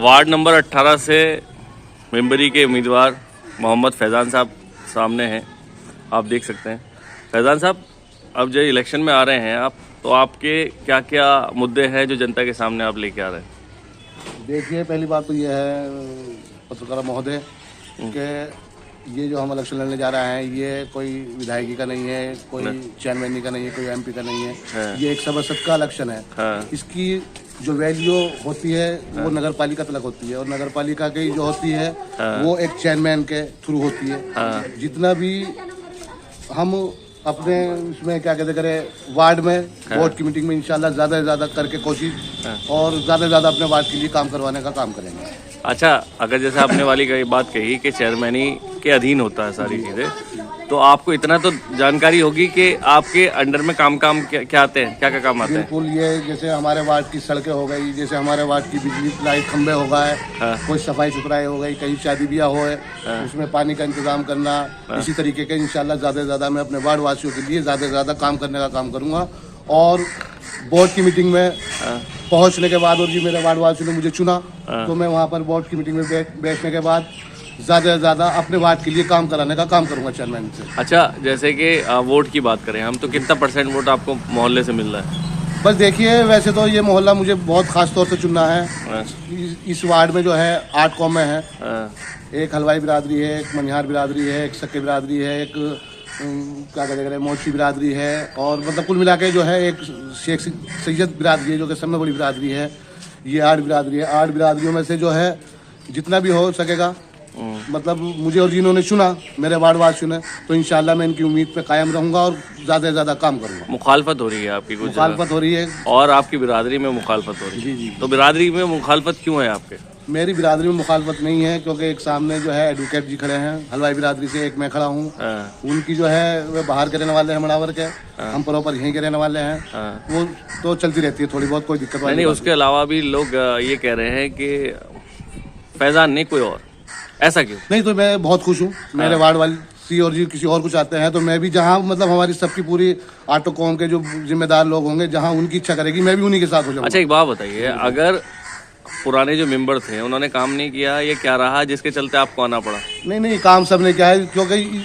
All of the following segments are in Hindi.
वार्ड नंबर 18 से मेंबरी के उम्मीदवार मोहम्मद फैज़ान साहब सामने हैं, आप देख सकते हैं। फैज़ान साहब, अब जो इलेक्शन में आ रहे हैं आप, तो आपके क्या क्या मुद्दे हैं जो जनता के सामने आप लेके आ रहे हैं? देखिए, पहली बात तो ये है पत्रकार महोदय कि ये जो हम इलेक्शन लड़ने जा रहे हैं ये कोई विधायकी का नहीं है, कोई चेयरमैनी का नहीं है, कोई एमपी का नहीं है। ये एक सभासद का इलेक्शन है। इसकी जो वैल्यू होती है वो नगर पालिका तक होती है, और नगर पालिका की जो होती है वो एक चेयरमैन के थ्रू होती है। जितना भी हम अपने इसमें क्या कहते करें वार्ड में बोर्ड की मीटिंग में इंशाल्लाह ज़्यादा से ज़्यादा करके कोशिश और ज़्यादा से ज़्यादा अपने वार्ड के लिए काम करवाने का काम करेंगे। अच्छा, अगर जैसे आपने वाली का बात कही कि चेयरमैनी के अधीन होता है सारी चीज़ें, तो आपको इतना तो जानकारी होगी कि आपके अंडर में काम क्या आते हैं, क्या क्या काम आते हैं? बिल्कुल, ये जैसे हमारे वार्ड की सड़कें हो गई, जैसे हमारे वार्ड की बिजली लाइट खंबे हो गए, कोई सफाई सुथराई हो गई, कहीं शादी ब्याह हो उसमें पानी का इंतजाम करना, इसी तरीके के इंशाल्लाह ज़्यादा से ज़्यादा मैं अपने वार्ड वासियों के लिए ज़्यादा से ज़्यादा काम करने का काम करूँगा। और बोर्ड की मीटिंग में पहुंचने के बाद, और जी मेरे वार्ड वासियों ने मुझे चुना, तो मैं वहाँ पर बोर्ड की मीटिंग में बैठने के बाद ज़्यादा से ज़्यादा अपने वार्ड के लिए काम कराने का काम करूँगा चेयरमैन से। अच्छा, जैसे कि वोट की बात करें हम, तो कितना % वोट आपको मोहल्ले से मिल रहा है? बस देखिए, वैसे तो ये मोहल्ला मुझे बहुत खास तौर से चुनना है। इस वार्ड में जो है 8 कौमें हैं। एक हलवाई बिरादरी है, एक मनिहार बिरादरी है, एक सक्के बिरादरी है, एक क्या कहते हैं मोची बिरादरी है, और मतलब कुल मिला के जो है एक शेख सैयद बिरादरी है जो कि सबसे बड़ी बिरादरी है। ये 8 बिरादरी है। 8 बिरादरियों में से जो है जितना भी हो सकेगा, मतलब मुझे और जिन्होंने चुना मेरे वार्ड वासियों ने, तो इंशाल्लाह मैं इनकी उम्मीद पे कायम रहूंगा और ज़्यादा से ज़्यादा काम करूंगा। मुखालफत हो रही है आपकी? कुछ मुखालफत हो रही है, और आपकी बिरादरी में मुखालफत हो रही है? जी। तो बिरादरी में मुखालफत क्यों है आपके? मेरी बिरादरी में मुखालफत नहीं है, क्योंकि एक सामने जो है एडवोकेट जी खड़े हैं हलवाई बिरादरी से, एक मैं खड़ा हूँ। उनकी जो है वे बाहर के रहने वाले हैं मनावर के, हम प्रॉपर यहीं के रहने वाले हैं। वो तो चलती रहती है थोड़ी बहुत, कोई दिक्कत नहीं। उसके अलावा भी लोग ये कह रहे हैं कि फैज़ान नहीं कोई और, ऐसा क्यों? नहीं, तो मैं बहुत खुश हूँ। मेरे वार्ड वाली और जी किसी और को चाहते हैं, तो मैं भी जहाँ मतलब हमारी सबकी पूरी 8 कौम के जो जिम्मेदार लोग होंगे, जहाँ उनकी इच्छा करेगी मैं भी उन्हीं के साथ हो जाऊँगा। अच्छा, एक बात बताइए, अगर पुराने जो मेंबर थे उन्होंने काम नहीं किया, ये क्या रहा जिसके चलते आपको आना पड़ा? नहीं, काम सबने किया है, क्योंकि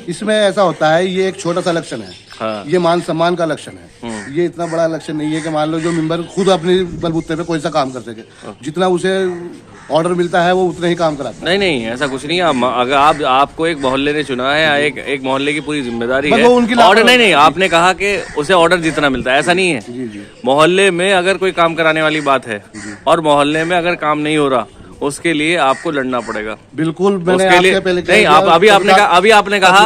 इसमें ऐसा होता है, ये एक छोटा सा इलेक्शन है। ये मान सम्मान का इलेक्शन है। ये इतना बड़ा इलेक्शन नहीं है कि मान लो जो मेंबर खुद अपने बलबूते पे कोई सा काम कर सके। जितना उसे ऑर्डर मिलता है वो उतना ही काम कराता है। नहीं, ऐसा कुछ नहीं है। अगर आपको एक मोहल्ले ने चुना है, एक मोहल्ले की पूरी जिम्मेदारी है। ऑर्डर नहीं, आपने कहा कि उसे ऑर्डर जितना मिलता है, ऐसा नहीं है। जी। मोहल्ले में अगर कोई काम कराने वाली बात है और मोहल्ले में अगर काम नहीं हो रहा, उसके लिए आपको लड़ना पड़ेगा। बिल्कुल, मैंने आपसे पहले नहीं, अभी आपने कहा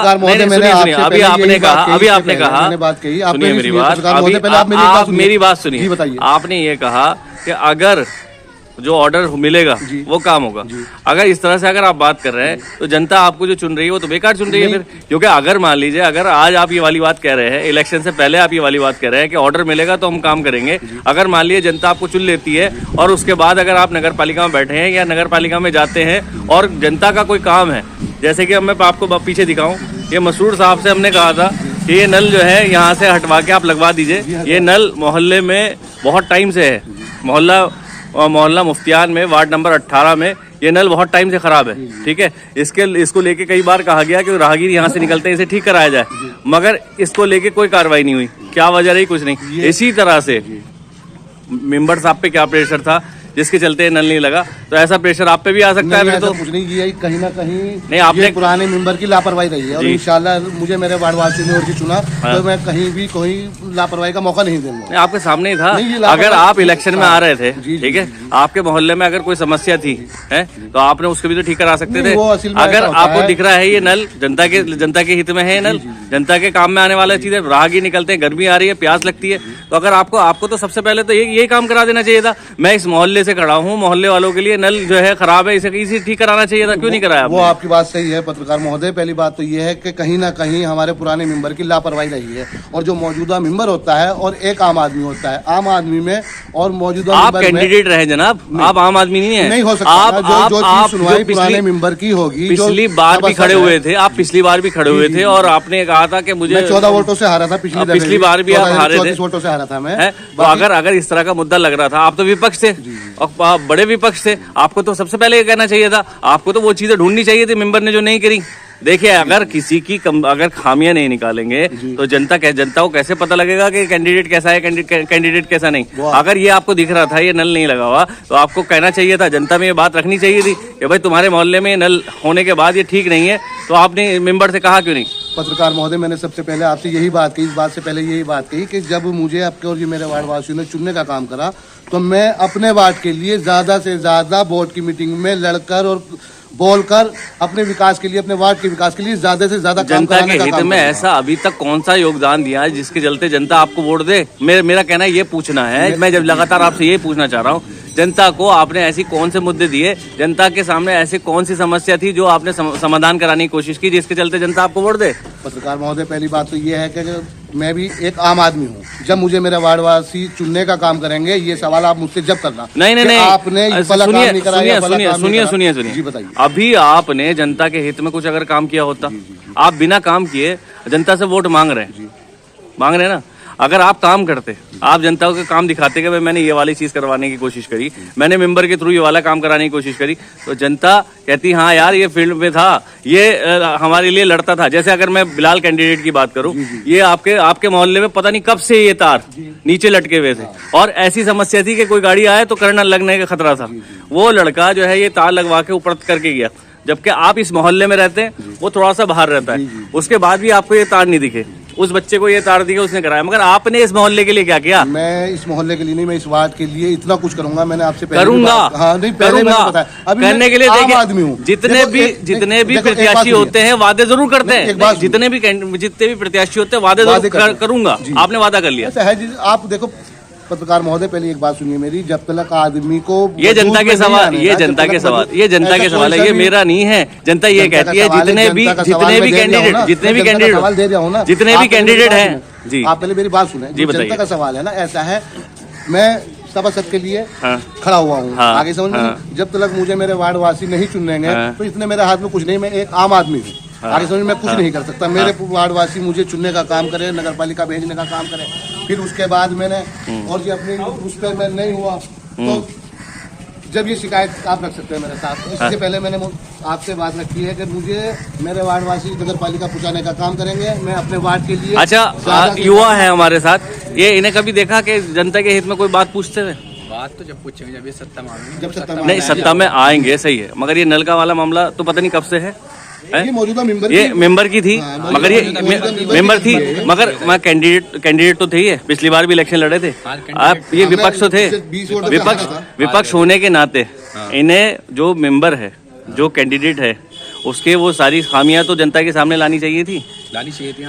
सुनिए मेरी बात सुनिए। बताइए, आपने ये कहा कि अगर जो ऑर्डर मिलेगा वो काम होगा। अगर इस तरह से अगर आप बात कर रहे हैं, तो जनता आपको जो चुन रही है वो तो बेकार चुन रही है फिर। क्योंकि अगर मान लीजिए, अगर आज आप ये वाली बात कह रहे हैं, इलेक्शन से पहले आप ये वाली बात कह रहे हैं कि ऑर्डर मिलेगा तो हम काम करेंगे, अगर मान लीजिए जनता आपको चुन लेती है और उसके बाद अगर आप नगर पालिका में बैठे हैं या नगर पालिका में जाते हैं और जनता का कोई काम है, जैसे कि मैं आपको पीछे दिखाऊं, ये मसरूर साहब से हमने कहा था कि ये नल जो है यहाँ से हटवा के आप लगवा दीजिए। ये नल मोहल्ले में बहुत टाइम से है, मोहल्ला मुफ्तियान में वार्ड नंबर 18 में ये नल बहुत टाइम से खराब है। ठीक है, इसको लेके कई बार कहा गया कि राहगीर यहाँ से निकलते हैं, इसे ठीक कराया जाए, मगर इसको लेके कोई कार्रवाई नहीं हुई। क्या वजह रही? कुछ नहीं। इसी तरह से मेंबर साहब पे क्या प्रेशर था जिसके चलते नल नहीं लगा, तो ऐसा प्रेशर आप पे भी आ सकता है। तो कुछ नहीं, ये कहीं ना कहीं नहीं, आपने पुराने मेंबर की लापरवाही रही है, और इंशाल्लाह मुझे मेरे वार्ड वासियों ने और की चुना, तो मैं कहीं भी कोई लापरवाही का मौका नहीं दूंगा। आपके सामने ही था। अगर आप इलेक्शन में आ रहे थे, ठीक है, आपके मोहल्ले में अगर कोई समस्या थी है, तो आपने उसको भी तो ठीक करा सकते थे। अगर आपको दिख रहा है ये नल जनता के हित में है, नल जनता के काम में आने वाला चीज है, राहगीर निकलते हैं, गर्मी आ रही है, प्यास लगती है, तो अगर आपको तो सबसे पहले तो यही काम करा देना चाहिए था। मैं इस मोहल्ले से खड़ा हूँ, मोहल्ले वालों के लिए नल जो है खराब है, इसे ठीक कराना चाहिए था, क्यों नहीं कराया? वो आपकी बात सही है पत्रकार महोदय। पहली बात तो ये है कि कहीं ना कहीं हमारे पुराने मेंबर की लापरवाही रही है, और जो मौजूदा मेंबर होता है और एक आम आदमी होता है, आम आदमी में और मौजूदा आप कैंडिडेट रहे जनाब, आप आम आदमी नहीं है। नहीं हो सकता। आप सुनवाई पुराने मेंबर की होगी। पिछली बार भी खड़े हुए थे आप, पिछली बार भी खड़े हुए थे, और आपने कहा था कि मुझे 14 वोटों से हारा था। पिछली बार भी आप हारे थे, 34 वोटों से हारा था मैं। तो अगर इस तरह का मुद्दा लग रहा था, आप तो विपक्ष थे, और बड़े विपक्ष थे, आपको तो सबसे पहले ये कहना चाहिए था, आपको तो वो चीजें ढूंढनी चाहिए थी मेंबर ने जो नहीं करी। देखिए, अगर किसी की अगर खामियां नहीं निकालेंगे तो जनता को कैसे पता लगेगा कि कैंडिडेट कैसा है, कैंडिडेट कैसा नहीं। अगर ये आपको दिख रहा था ये नल नहीं लगा हुआ, तो आपको कहना चाहिए था, जनता में ये बात रखनी चाहिए थी कि भाई तुम्हारे मोहल्ले में नल होने के बाद ये ठीक नहीं है, तो आपने मेंबर से कहा क्यों नहीं? पत्रकार महोदय, मैंने सबसे पहले आपसे यही बात कही, इस बात से पहले यही बात कही कि जब मुझे आपके और ये मेरे वार्ड वासियों ने चुनने का काम करा, तो मैं अपने वार्ड के लिए ज्यादा से ज्यादा बोर्ड की मीटिंग में लड़कर और बोलकर अपने विकास के लिए, अपने वार्ड के विकास के लिए ज्यादा से ज्यादा काम जनता कराने के का हित काम में करूंगा। ऐसा अभी तक कौन सा योगदान दिया है जिसके चलते जनता आपको वोट दे? मेरा कहना है, ये पूछना है, मैं जब लगातार आपसे ये पूछना चाह रहा हूँ, जनता को आपने ऐसी कौन से मुद्दे दिए, जनता के सामने ऐसी कौन सी समस्या थी जो आपने समाधान कराने की कोशिश की जिसके चलते जनता आपको वोट दे? पत्रकार महोदय, पहली बात तो ये है कि मैं भी एक आम आदमी हूँ। जब मुझे मेरे वार्डवासी चुनने का काम करेंगे, ये सवाल आप मुझसे जब करना नहीं, आपने सुनिए, जी बताइए। अभी आपने जनता के हित में कुछ अगर काम किया होता, आप बिना काम किए जनता से वोट मांग रहे हैं ना। अगर आप काम करते, आप जनता को काम दिखाते कि भाई मैंने ये वाली चीज करवाने की कोशिश करी, मैंने मेंबर के थ्रू ये वाला काम कराने की कोशिश करी, तो जनता कहती हाँ यार ये फील्ड में था, ये हमारे लिए लड़ता था। जैसे अगर मैं बिलाल कैंडिडेट की बात करूं, ये आपके मोहल्ले में पता नहीं कब से ये तार नीचे लटके हुए थे, और ऐसी समस्या थी कि कोई गाड़ी आए तो करंट लगने का खतरा था। वो लड़का जो है ये तार लगवा के ऊपर करके गया, जबकि आप इस मोहल्ले में रहते हैं, वो थोड़ा सा बाहर रहता है, उसके बाद भी आपको ये तार नहीं दिखे। उस बच्चे को ये तार दिखे, उसने कराया, मगर आपने इस मोहल्ले के लिए क्या किया? मैं इस मोहल्ले के लिए नहीं, मैं इस वार्ड के लिए इतना कुछ करूंगा। मैंने आपसे करूंगा, हाँ नहीं, पहले अभी करने के लिए आम आदमी हूँ। जितने भी प्रत्याशी होते हैं वादे जरूर करते हैं, जितने भी प्रत्याशी होते हैं वादे जरूर करूंगा। आपने वादा कर लिया। ऐसा है जी, आप देखो पत्रकार महोदय, पहले एक बात सुनिए मेरी, जब तक आदमी को ये जनता के सवाल, ये जनता के सवाल है, ये मेरा नहीं है। जनता ये कहती है जितने भी कैंडिडेट हैं जी। आप पहले मेरी बात सुने जी, जनता का सवाल है ना, ऐसा है, मैं सभासद के लिए खड़ा हुआ हूँ, आगे समझ में। जब तक मुझे मेरे वार्ड वासी नहीं चुनेंगे तो इसने मेरे हाथ में कुछ नहीं, मैं एक आम आदमी हूँ, आगे समझ में कुछ नहीं कर सकता। मेरे वार्ड वासी मुझे चुनने का काम करे, नगर पालिका भेजने का काम करे, फिर उसके बाद मैंने और जो अपनी उस पर मैं नहीं हुआ, तो जब ये शिकायत आप रख सकते हैं मेरे साथ। तो इससे पहले मैंने आपसे बात रखी है कि मुझे मेरे वार्ड वासी नगर पालिका पहुंचाने का काम करेंगे, मैं अपने वार्ड के लिए। अच्छा, युवा है हमारे साथ, ये इन्हें कभी देखा कि जनता के हित में कोई बात पूछते हुए? बात तो जब पूछेंगे जब ये सत्ता में आएंगे, जब सत्ता नहीं, सत्ता में आएंगे, सही है, मगर ये नल का वाला मामला तो पता नहीं कब से है। ये मौजूदा मेंबर की थी, मगर ये मेंबर थी, मगर मैं कैंडिडेट तो थे, पिछली बार भी इलेक्शन लड़े थे। आप ये विपक्ष तो थे, विपक्ष होने के नाते इन्हें जो मेंबर है, जो कैंडिडेट है, उसके वो सारी खामियां तो जनता के सामने लानी चाहिए थी। हाँ,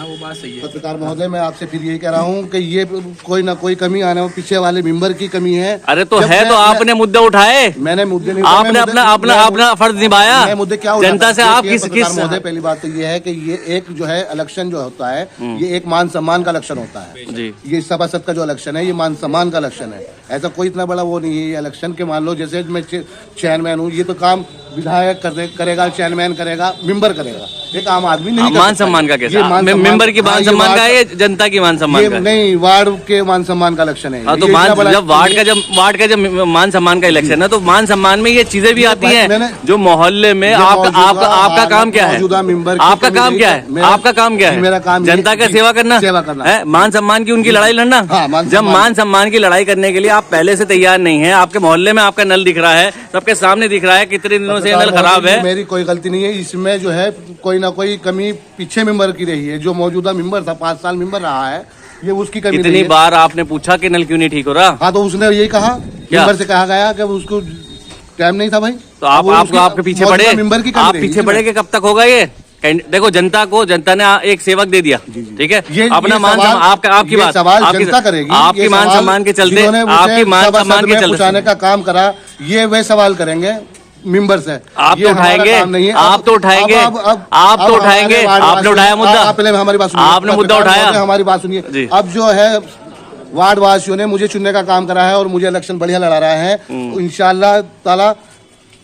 वो बात सही है। पत्रकार महोदय, मैं आपसे फिर यही कह रहा हूँ कि ये कोई ना कोई कमी आने, पीछे वाले मेंबर की कमी है। अरे तो है, तो आपने मुद्दे उठाए, मैंने मुद्दे नहीं, आपने अपना फर्ज निभाया, मुद्दे क्या जनता से आप किस महोदय, पहली बात तो ये है कि ये एक जो है इलेक्शन जो होता है, ये एक मान सम्मान का इलेक्शन होता है जी। ये सभासद का जो इलेक्शन है, ये मान सम्मान का इलेक्शन है, ऐसा कोई इतना बड़ा वो नहीं है ये इलेक्शन के। मान लो जैसे मैं चेयरमैन हूँ, ये तो काम विधायक करेगा, चेयरमैन करेगा, मेंबर करेगा, एक आम आदमी नहीं। मान सम्मान का कैसा? मेंबर की मान सम्मान का है, जनता की मान सम्मान का नहीं, वार्ड के मान सम्मान का इलेक्शन है। तो जब वार्ड का जब मान सम्मान का इलेक्शन है, तो मान सम्मान में ये चीजें भी आती हैं जो मोहल्ले में आपका काम क्या है? आपका काम क्या है? आपका काम क्या है? मेरा काम जनता का सेवा करना है, मान सम्मान की उनकी लड़ाई लड़ना। जब मान सम्मान की लड़ाई करने के लिए आप पहले से तैयार नहीं है, आपके मोहल्ले में आपका नल दिख रहा है, सबके सामने दिख रहा है, कितने दिनों से नल खराब है। मेरी कोई गलती नहीं है इसमें, जो है कोई ना कोई कमी पीछे मेंबर की रही है। जो मौजूदा मेंबर था, 5 साल मेंबर रहा है, ये उसकी कमी। कितनी बार आपने पूछा कि नल क्यों नहीं ठीक हो रहा? हाँ, तो उसने यही कहा, मेंबर से कहा गया कि उसको टाइम नहीं था भाई। तो आपके पीछे पड़े, मेंबर की आप पीछे पड़े कि कब तक होगा ये? देखो, जनता ने एक सेवक दे दिया, ठीक है, अपना मान आपकी बात जनता करेगी, आपकी मान सम्मान के चलते, आपकी मान सम्मान के चलते पहुंचाने का काम करा, ये वे सवाल करेंगे मेंबर से। आप तो उठाएंगे, आप तो उठाएंगे, आपने उठाया मुद्दा, पहले हमारी बात सुनिए, आपने मुद्दा उठाया, हमारी बात सुनिए। अब जो है वार्ड वासियों ने मुझे चुनने का काम करा है और मुझे इलेक्शन बढ़िया लड़ा रहा है, तो इंशाअल्लाह ताला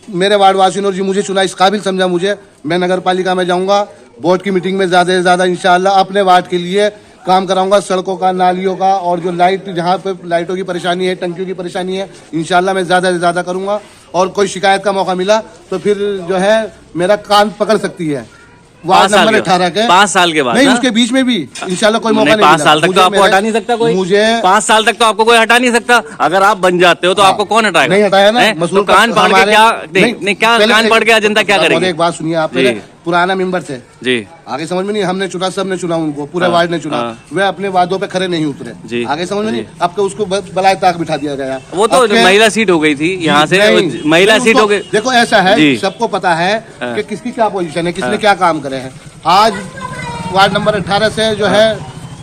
मेरे वार्ड वासियों ने जो मुझे चुना, इस काबिल समझा मुझे, मैं नगर पालिका में जाऊंगा, बोर्ड की मीटिंग में ज्यादा से ज्यादा इंशाअल्लाह अपने वार्ड के लिए काम कराऊंगा, सड़कों का, नालियों का, और जो लाइट, जहाँ पे लाइटों की परेशानी है, टंकियों की परेशानी है, इंशाल्लाह मैं ज्यादा से ज्यादा करूंगा। और कोई शिकायत का मौका मिला तो फिर जो है मेरा कान पकड़ सकती है वार्ड नंबर 18 के 5 साल के बाद नहीं, ना? उसके बीच में भी इंशाल्लाह कोई मौका नहीं, नहीं 5 मिला। साल तक तो मुझे आपको हटा नहीं सकता कोई। मुझे 5 साल तक तो आपको कोई हटा नहीं सकता। अगर आप बन जाते हो तो आपको कौन हटाएगा? नहीं हटाया ना, हैं? मसूल तो कान पकड़ के क्या नहीं क्या पहले कान से- पकड़ के जनता क्या और करेगी? एक बात सुनिए, आप जी। मेरे पुराना मेंबर थे जी आगे समझ में नहीं, हमने चुना, सबने चुना उनको, पूरे वार्ड ने चुना, वे अपने वादों पे खरे नहीं उतरे। जी। आगे समझ में नहीं, अब तो उसको बलाय ताक बिठा दिया गया। वो तो अब के- महिला सीट हो गई थी यहाँ से, नहीं, महिला नहीं, सीट उसको- हो गई। देखो ऐसा है, जी। सबको पता है कि किसकी क्या पोजीशन है, किसने क्या काम करे हैं। आज वार्ड नंबर 18 से जो है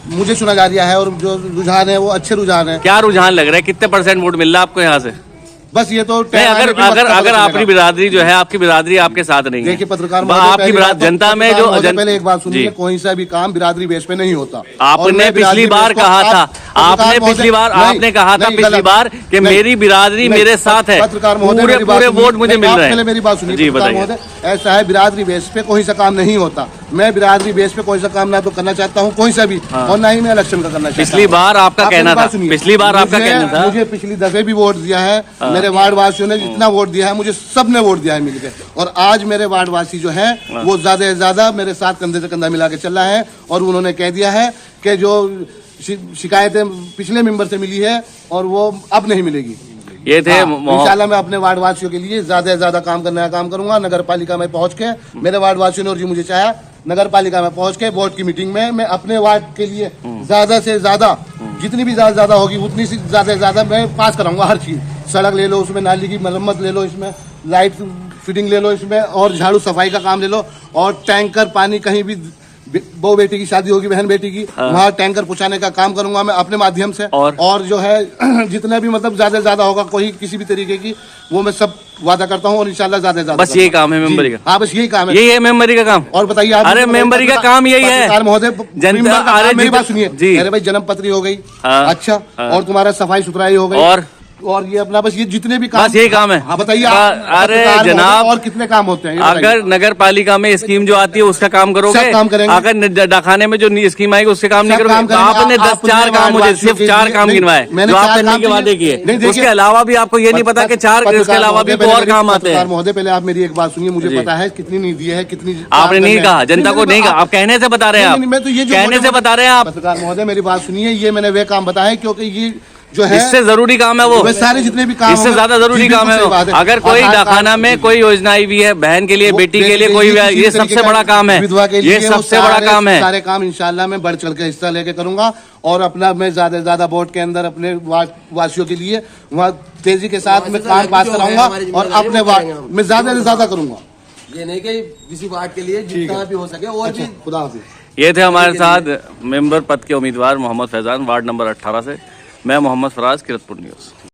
मुझे चुना जा रहा है, और जो रुझान है वो अच्छे रुझान है। क्या रुझान लग रहा है? कितने % वोट मिल रहा है आपको यहाँ से? बस ये तो नहीं, अगर अगर अगर आपकी बिरादरी जो है, आपकी बिरादरी आपके साथ नहीं है, देखिए पत्रकार आपकी महोदय, जनता में जो पहले एक बात सुनिए, जी। कोई सा भी काम बिरादरी बेस पे नहीं होता। और आपने मैं पिछली बिरादरी बार बेस को- कहा था, पत्रकार आपने महोदय- पिछली बार नहीं, आपने कहा था नहीं, पिछली गलत। बार कि नहीं, मेरी बिरादरी नहीं, मेरे साथ है, पत्रकार महोदय पूरे मेरी बात पूरे सुनिए। वोट मुझे नहीं, मिल आप रहे पहले हैं। मेरी बात सुनिए जी पत्रकार बताइए। महोदय, ऐसा है बिरादरी बेस पे कोई सा काम नहीं होता। मैं बिरादरी बेस पे कोई सा काम ना तो करना चाहता हूँ कोई सा भी, और ना ही मैं इलेक्शन का करना चाहता हूँ। पिछली बार आपका आप मेरी कहना बात था, सुनिए। पिछली बार आपका मुझे- कहना था, मुझे पिछली दफे भी वोट दिया है, मेरे वार्ड वासियों ने जितना वोट दिया है, मुझे सबने वोट दिया है मिलकर। और आज मेरे वार्ड वासी जो है वो ज्यादा से ज्यादा मेरे साथ कंधे से कंधा मिला के चल रहा है, और उन्होंने कह दिया है कि जो शिकायतें पिछले मेंबर से मिली है और वो अब नहीं मिलेगी। ये थे इंशाल्लाह मैं अपने वार्ड वासियों के लिए ज्यादा से ज्यादा काम करने का काम करूंगा। नगर पालिका में पहुंच के मेरे वार्ड वासियों ने और जी मुझे चाहा, नगर पालिका में पहुंच के बोर्ड की मीटिंग में मैं अपने वार्ड के लिए ज्यादा से ज्यादा, जितनी भी ज्यादा होगी उतनी सी ज्यादा से ज्यादा मैं पास कराऊंगा हर चीज। सड़क ले लो, उसमें नाली की मरम्मत ले लो, इसमें लाइट फिटिंग ले लो, इसमें और झाड़ू सफाई का काम ले लो, और टैंकर पानी कहीं भी बहू बेटी की शादी होगी, बहन बेटी की, वहाँ टैंकर पहुंचाने का काम करूंगा मैं अपने माध्यम से। और जो है जितना भी मतलब ज्यादा से ज्यादा होगा कोई किसी भी तरीके की, वो मैं सब वादा करता हूँ, और इंशाल्लाह ज्यादा से ज्यादा। बस यही काम है मेंबरी का? हाँ बस यही काम है, यही है मेंबरी का काम। और बताइए आप। अरे मेंबरी का काम यही है पत्रकार महोदय, जनता। अरे मेरी बात सुनिए जी, अरे भाई जन्म पत्री हो गई, हाँ, अच्छा, और तुम्हारा सफाई सुथराई हो गई, और ये अपना बस ये जितने भी काम, बस यही काम है। हाँ बताइए अरे जनाब, और कितने काम होते हैं? अगर नगर पालिका में स्कीम जो आती है उसका काम करोगे, सब काम करेंगे। अगर डाखाने में जो स्कीम आएगी उसके काम नहीं सब काम करोगे। करेंगे। आपने आप 10-4 काम, मुझे सिर्फ 4 काम गिनवाए जो आप करने के वादे किए, उसके अलावा भी आपको ये नहीं पता कि 4 उसके अलावा भी और काम आते हैं। महोदय पहले आप मेरी एक बात सुनिए, मुझे पता है कितनी निधि है, कितनी आपने नहीं कहा, जनता को नहीं कहा, आप कहने से बता रहे हैं, मैं तो ये कहने से बता रहे हैं आप। पत्रकार महोदय मेरी बात सुनिए, ये मैंने वे काम बताया क्योंकि ये जो है इससे जरूरी काम है, वो सारे जितने भी काम, इससे ज्यादा जरूरी काम है वो। अगर कोई डाखाना में कोई योजना आई भी है, बहन के लिए, बेटी के लिए कोई, ये सबसे बड़ा काम है, विधवा के लिए, ये सबसे बड़ा काम है। सारे काम इंशाल्लाह मैं बढ़ चढ़ के हिस्सा लेके करूंगा, और अपना मैं ज्यादा से ज्यादा बोर्ड के अंदर अपने वार्ड वासियों के लिए वहाँ तेजी के साथ मैं काम पास कराऊंगा, और अपने वार्ड में ज्यादा से ज्यादा करूंगा। ये नहीं कि किसी वार्ड के लिए जितना भी हो सके, और भी। खुदा हाफिज। ये थे हमारे साथ मेंबर पद के उम्मीदवार मोहम्मद फैजान, वार्ड नंबर 18 से। मैं मोहम्मद फराज, किरतपुर न्यूज़।